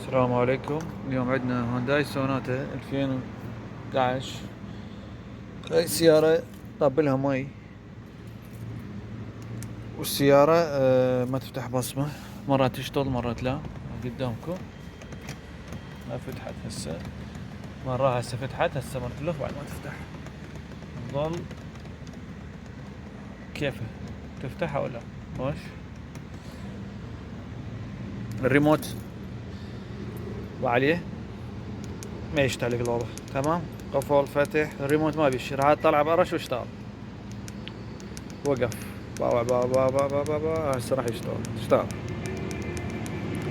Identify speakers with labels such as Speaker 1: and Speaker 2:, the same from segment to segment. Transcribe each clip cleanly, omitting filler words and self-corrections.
Speaker 1: السلام عليكم. اليوم عندنا هونداي سوناتا 2011. هاي السيارة طبلها مي، والسيارة ما تفتح بصمة، مرات تشتغل مرات لا. قدامكم ما فتحت هسه، مرة هسه فتحت، هسه مرة تلف بعد ما تفتح. تظل كيفه تفتحها ولا ماش. الريموت وعليه ما يشتغل قلوبه، تمام. قفل فتح الريموت ما بيشي، راح طلع برش واشتغل. وقف با با با با با با با هسه راح اشتغل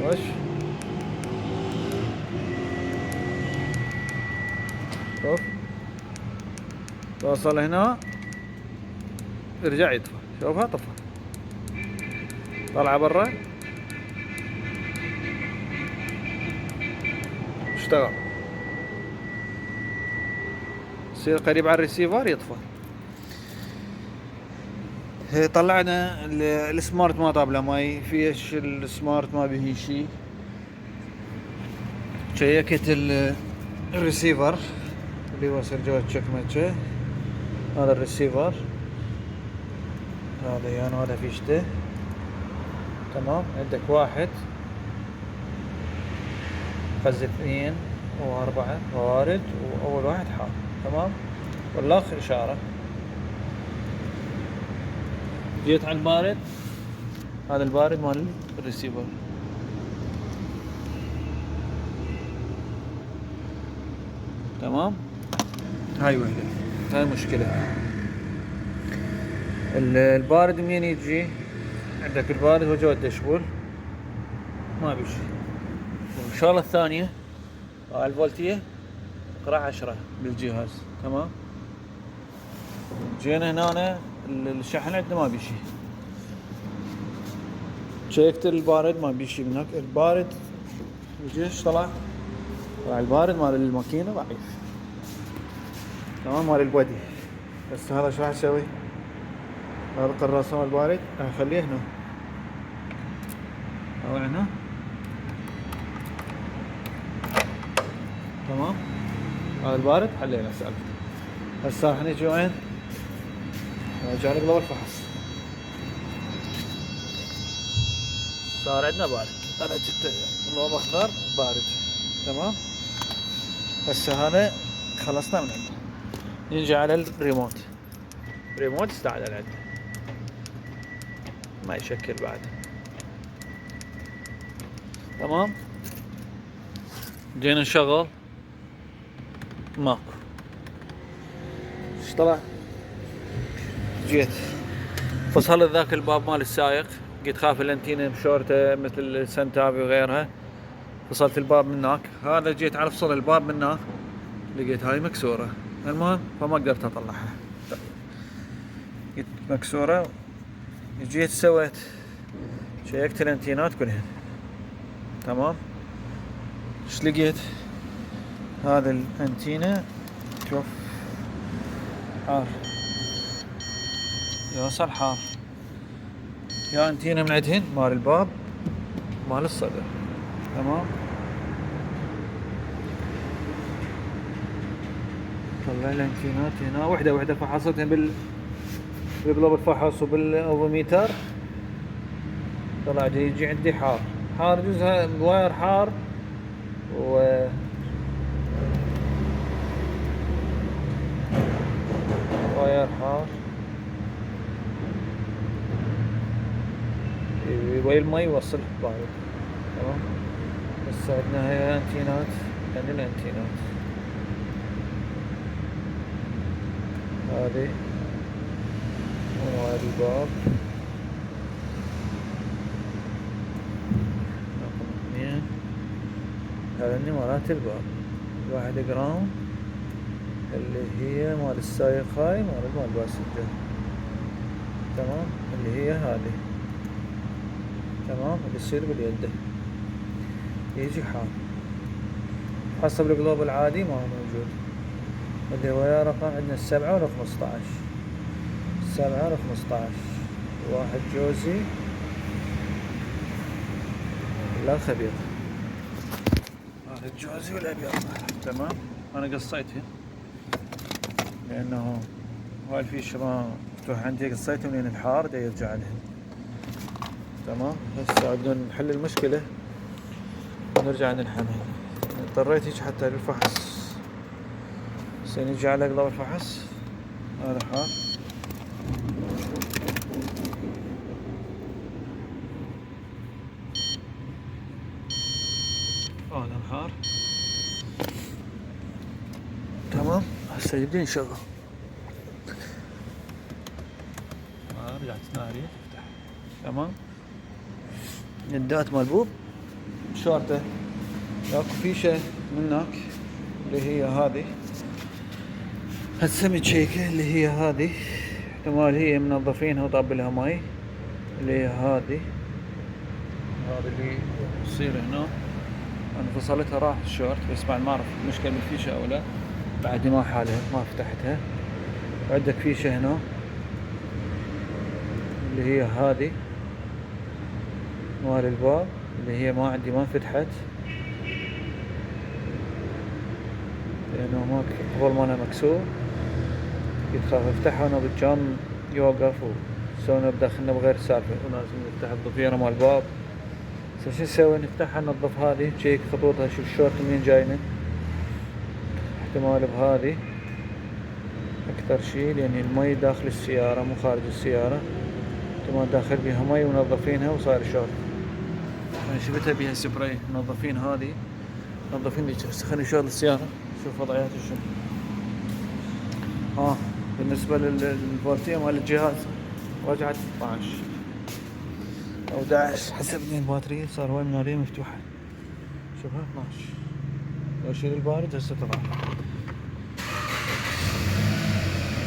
Speaker 1: وش. شوف توصل هنا يرجع يطفى، شوفها طفى. طلع برا اشتغل. يصير قريب على الريسيفر يطفى. طلعنا السمارت ما طاب له مي، فيش السمارت ما به شي. شيكت الريسيفر اللي هو سرجوه تشكمته، هذا الريسيفر هذا يعني هذا فيشته، تمام. عندك واحد فز 2 و4 وارد، واول واحد حار، تمام، والاخر اشاره. جيت على البارد، هذا البارد مال الريسيفر، تمام. هاي وحده، هاي مشكلة. البارد منين يجي؟ عندك البارد هو جوا الدشبول ما بيجي. والشغلة الثانية هاي الفولتية قرا 10 بالجهاز، تمام. جينا هنا الشحن عندنا ما بيشي، شيكت البارد ما بيشي من هناك. البارد وجيش طلع البارد مال الماكينة ضعيف، تمام، مال البودي. بس هذا شو راح اسوي؟ هذا القراصة مال البارد راح اخليه هنا، او هنا، تمام. هذا البارد حلينا سالفته. هسه راح نجي وين؟ نرجع نقلب الفحص. صار عندنا بارد، انا جبت اللون اخضر بارد، تمام. هسه هذا خلصنا من عنده. نجي على الريموت. ريموت استعدل عندنا، ما يشكل بعد، تمام. جينا نشغل ماكو. ايش طلع؟ جيت فصل ذاك الباب مال السائق، قلت خاف الانتينه مشورته مثل السنتافي وغيرها. فصلت الباب من هناك، هذا جيت على فصل الباب من هناك لقيت هاي مكسوره. المهم فما قدرت اطلعها، قلت مكسوره. جيت سويت شيكت الانتينات كلها، تمام. ايش لقيت؟ هذا الانتينه شوف حار، يوصل حار. يا انتينه من عندهن مال الباب مال الصدر، تمام. طلع الانتينات هنا وحده فحصتهن بالقلب الفحص وبالاوفوميتر. طلع يجي عندي حار جزءها الواير حار، و واير حار ويا المي يوصل بارد، تمام. بس عندنا هي انتينات، عندنا انتينات هذه وهذا الباب رقم 2. هذني مرات الباب 1 جرام اللي هي مال السايق، هاي مال الباسنجر، تمام. اللي هي هذه، تمام، اللي يصير باليد يجي حار. حسب القلوب العادي ما هو موجود، اللي هو رقم عندنا 7 و 15. 7 و 15 واحد جوزي لا خبير. الجوزي والابيض. تمام. انا قصيتها لانه هاي الفيشة ما مفتوح عندي، قصيتها من الحار دا يرجع لها. تمام. هسه بدنا نحل المشكلة ونرجع نلحمها. اضطريت هيك حتى للفحص. هسه نجي على اقلب الفحص. هذا حار، هذا الحار. تمام. هسه يبدي نشغل. رجعت ناري تفتح. تمام. الدات مال بوب شورته، اكو فيشة من هناك اللي هي هذه. هسه متشيكة اللي هي هذه، احتمال هي منظفينها وطابلها ماي، اللي هي هذه اللي تصير هنا. انا فصلتها راح الشورت، بس بعد ما اعرف المشكلة بالفيشة او لا، بعد ما حالها ما فتحتها. عندك فيشة هنا اللي هي هذه مال الباب، اللي هي ما عندي ما فتحت لانه ما قبل ما انا مكسور. كنت خاف افتحها وانا بالجام يوقف وسوينا بداخلنا بغير سالفة، ولازم نفتح الضفيرة مال الباب. شو نسوي؟ نفتحها ننظف هذه، تشيك خطوطها، شوف الشورت منين جاينا. احتمال بهذه اكثر شي، لان المي داخل السيارة مو خارج السيارة. احتمال داخل بيها مي ونظفينها وصار شورت. انا شفتها بيها سبراي منظفين هذه، منظفين لي. خليني اشغل السيارة شوف وضعياتها شنو. بالنسبة للفولتية مال الجهاز رجعت 12 او 11 حسب الباتري. صار هواي منارية مفتوحة، شوفها 12. لو اشيل البارد هسه طلع.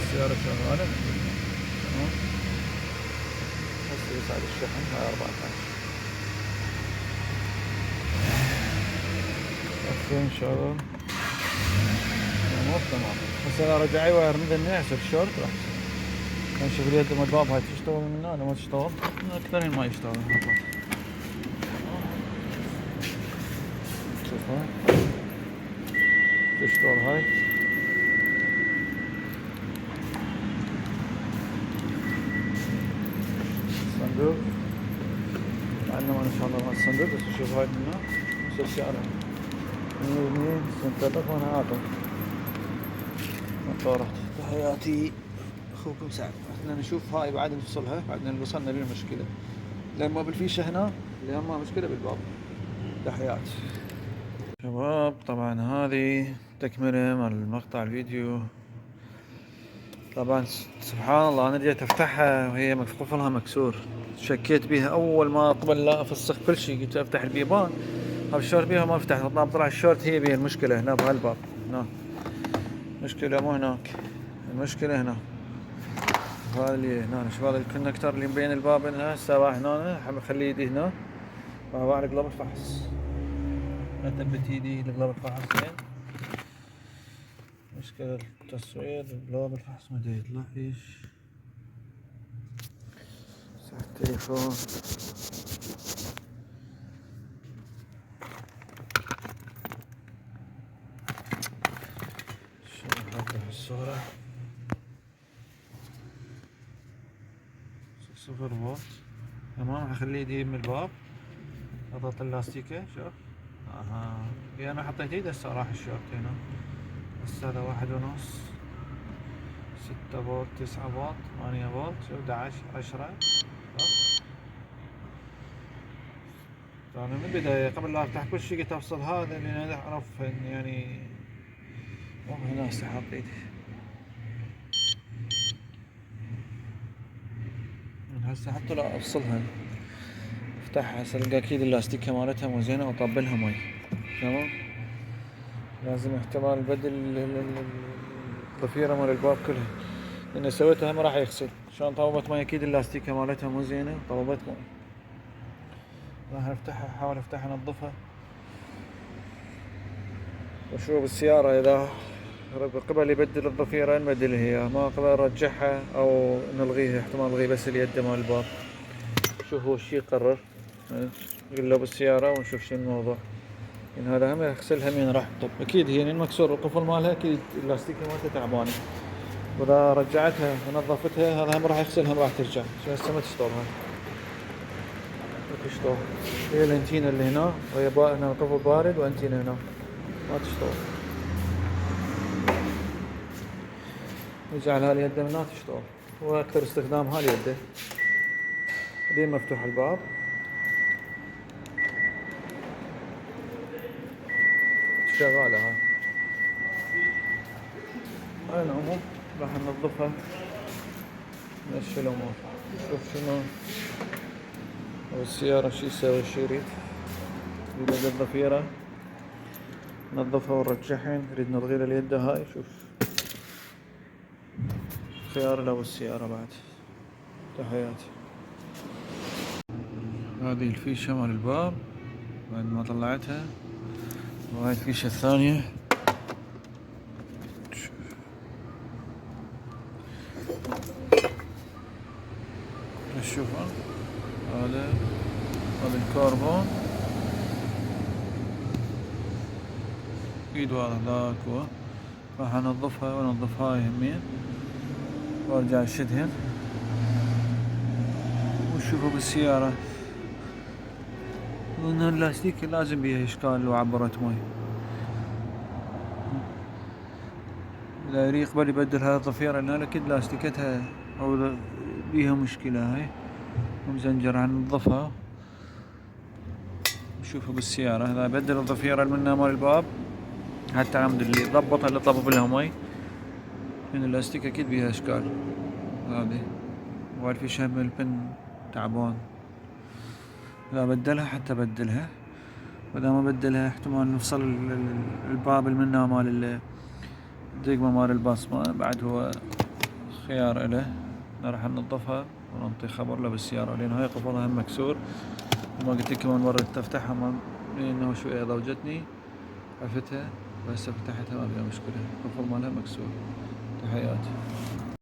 Speaker 1: السيارة شغالة. تمام. هسه يصعد الشحن هاي 14. اوكي شغل. تمام. هسه انا رجعي واير مدني عشان الشورت راح نشوف اليد مال الباب هاي تشتغل من هنا ولا ما تشتغل. اكثرين ما يشتغل. شوفها تشتغل هاي. الصندوق عندنا ما ان شاء الله مال الصندوق. بس نشوف هاي من هنا. نشوف السيارة 100 سنتطق وانا عاطل مطورات. تحياتي اخوكم سعد. احنا نشوف هاي بعد نفصلها بعد ان وصلنا للمشكلة، لان ما بالفيشة هنا اللي ما مشكلة بالباب. تحيات شباب. طبعا هذه تكملة مال مقطع الفيديو. طبعا سبحان الله انا جيت افتحها وهي قفلها مكسور. شكيت بيها اول ما قبل لا افسخ كل شيء، قلت افتح البيبان ابشر بيها ما فتحت. طلع الشورت هي بيها المشكلة هنا بهالباب. هنا مشكلة مو هناك، المشكلة هنا. هذا اللي هنا شوف هذا الكونكتر اللي بين الباب هنا. هسه راح هنا اخلي ايدي هنا راح على قلب الفحص. اثبت ايدي لقلب الفحص زين. مشكلة التصوير قلب الفحص ما يطلع فيش. مسح التليفون. شو نحط الصورة 0 فولت. تمام. اخلي ايدي من الباب اضغط اللاستيكة. شوف يعني انا حطيت ايدي هسه راح الشورت هنا. هسه هذا 1.5 6 فولت 9 فولت 8 فولت 11 10. انا من البداية قبل لا افتح كل شيء قلت افصل هذا لان اعرف يعني هنا هسه حاط ايدي. هسه حتى لو افصلها افتحها هسه القى اكيد اللاستيكة مالتها مو زينة واطبلها مي. تمام. لازم احتمال بدل الضفيرة مال الباب كلها، لان سويتها ما راح يغسل. شلون طببت مي اكيد اللاستيكة مالتها مو زينة طببت مي. راح افتحها احاول افتحها انظفها واشوف السيارة اذا قبل يبدل الضفيرة نبدلها هي، ما قبل نرجعها او نلغيها. احتمال نلغي بس اليد مال الباب. شوف هو الشي يقرر. نقول له بالسيارة ونشوف شو الموضوع. يعني هذا هم اغسلها من راح طب اكيد هي مكسور القفل مالها اكيد اللاستيكه مالتها تعبانه، واذا رجعتها ونظفتها هذا هم راح يغسلها وراح ترجع، عشان هسه ما تشطب هاي ما تشطب. هي الانتينه اللي هنا وهي هنا القفل بارد وانتينه هنا ما تشطب. نجعل هاليد من هنا تشطب، واكثر استخدام هاليد. بعدين مفتوح الباب شغالة هاي. هاي العموم راح ننظفها نمشي الأمور. شوف شنو والسيارة شي يسوي الشريط. نريد الضفيرة ننظفها ونرجعها، نريد نلغي اليد هاي. شوف خيار له السيارة بعد. تحياتي. هذه الفيشة مال الباب بعد ما طلعتها، وهاي الفيشة الثانية. نشوفها هذا الكربون ايد واضح ذاك هو. راح انظفها وانظف هاي همين وارجع اشدهن ونشوفه بالسيارة. لأن اللاستيك لازم بيها اشكال لو عبرت مي، اذا يريد يقبل يبدل هاي الضفيرة لان اكيد لاستيكتها او بيها مشكلة. هاي مزنجر هننظفها نشوفه بالسيارة. اذا بدل الضفيرة المنها مال الباب حتى العمد اللي ضبطها اللي طبب لها مي من اللاستيك اكيد بيها اشكال. هذه والفيشة من البن تعبان، اذا بدلها حتى بدلها، واذا ما بدلها احتمال نفصل الباب المنها مال الدقمة مال البصمة بعد هو خيار اله. راح ننظفها ونعطي خبر له بالسيارة لان هاي قفلها هم مكسور. ما قلت لك كمان مرة تفتحها لانه شوية ضوجتني عفتها، وهسه فتحتها ما فيها مشكلة. القفل مالها مكسور. تحياتي.